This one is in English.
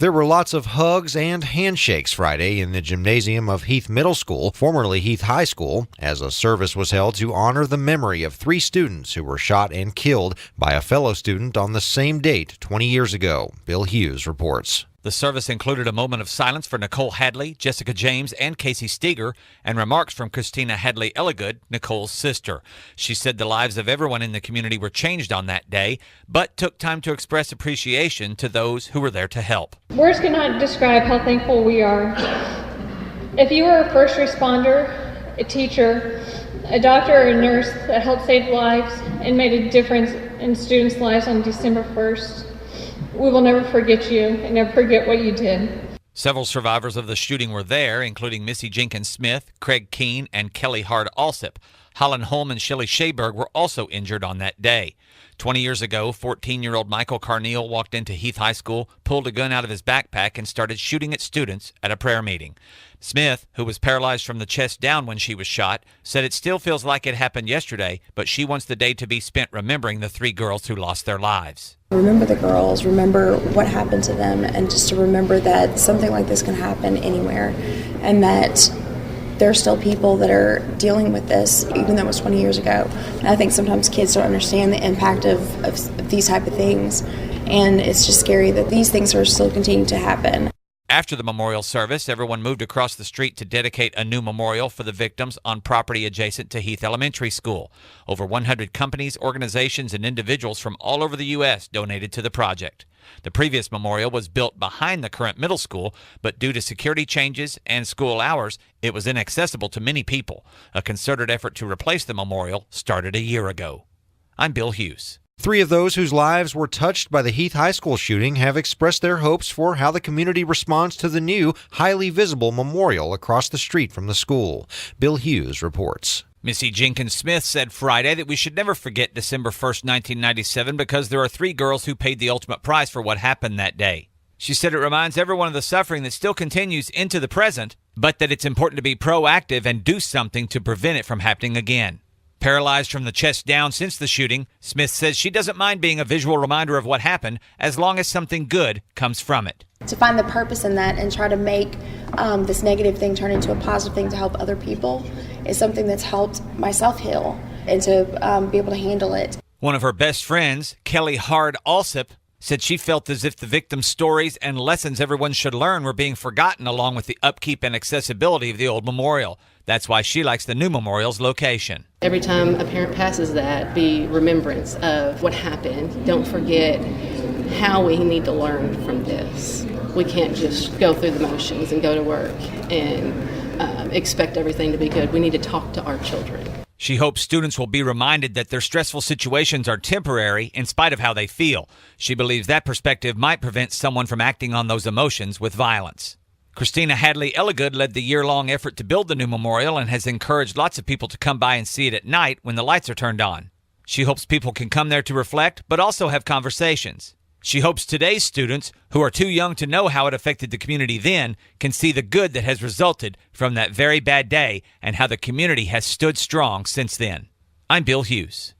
There were lots of hugs and handshakes Friday in the gymnasium of Heath Middle School, formerly Heath High School, as a service was held to honor the memory of 3 students who were shot and killed by a fellow student on the same date 20 years ago. Bill Hughes reports. The service included a moment of silence for Nicole Hadley, Jessica James, and Casey Steger, and remarks from Christina Hadley Elligood, Nicole's sister. She said the lives of everyone in the community were changed on that day, but took time to express appreciation to those who were there to help. Words cannot describe how thankful we are. If you were a first responder, a teacher, a doctor, or a nurse that helped save lives and made a difference in students' lives on December 1st, we will never forget you and never forget what you did. Several survivors of the shooting were there, including Missy Jenkins Smith, Craig Keene, and Kelly Hard Alsip. Holland Holm and Shelley Shaberg were also injured on that day. 20 years ago, 14-year-old Michael Carneal walked into Heath High School, pulled a gun out of his backpack, and started shooting at students at a prayer meeting. Smith, who was paralyzed from the chest down when she was shot, said it still feels like it happened yesterday, but she wants the day to be spent remembering the 3 girls who lost their lives. Remember the girls, remember what happened to them, and just to remember that something like this can happen anywhere, and that there are still people that are dealing with this, even though it was 20 years ago. And I think sometimes kids don't understand the impact of these type of things, and it's just scary that these things are still continuing to happen. After the memorial service, everyone moved across the street to dedicate a new memorial for the victims on property adjacent to Heath Elementary School. Over 100 companies, organizations, and individuals from all over the U.S. donated to the project. The previous memorial was built behind the current middle school, but due to security changes and school hours, it was inaccessible to many people. A concerted effort to replace the memorial started a year ago. I'm Bill Hughes. 3 of those whose lives were touched by the Heath High School shooting have expressed their hopes for how the community responds to the new, highly visible memorial across the street from the school. Bill Hughes reports. Missy Jenkins Smith said Friday that we should never forget December 1st, 1997, because there are 3 girls who paid the ultimate price for what happened that day. She said it reminds everyone of the suffering that still continues into the present, but that it's important to be proactive and do something to prevent it from happening again. Paralyzed from the chest down since the shooting, Smith says she doesn't mind being a visual reminder of what happened as long as something good comes from it. To find the purpose in that and try to make this negative thing turn into a positive thing to help other people is something that's helped myself heal and to be able to handle it. One of her best friends, Kelly Hard Alsip, said she felt as if the victims' stories and lessons everyone should learn were being forgotten along with the upkeep and accessibility of the old memorial. That's why she likes the new memorial's location. Every time a parent passes that, be remembrance of what happened. Don't forget how we need to learn from this. We can't just go through the motions and go to work and expect everything to be good. We need to talk to our children. She hopes students will be reminded that their stressful situations are temporary in spite of how they feel. She believes that perspective might prevent someone from acting on those emotions with violence. Christina Hadley Elligood led the year-long effort to build the new memorial and has encouraged lots of people to come by and see it at night when the lights are turned on. She hopes people can come there to reflect, but also have conversations. She hopes today's students, who are too young to know how it affected the community then, can see the good that has resulted from that very bad day and how the community has stood strong since then. I'm Bill Hughes.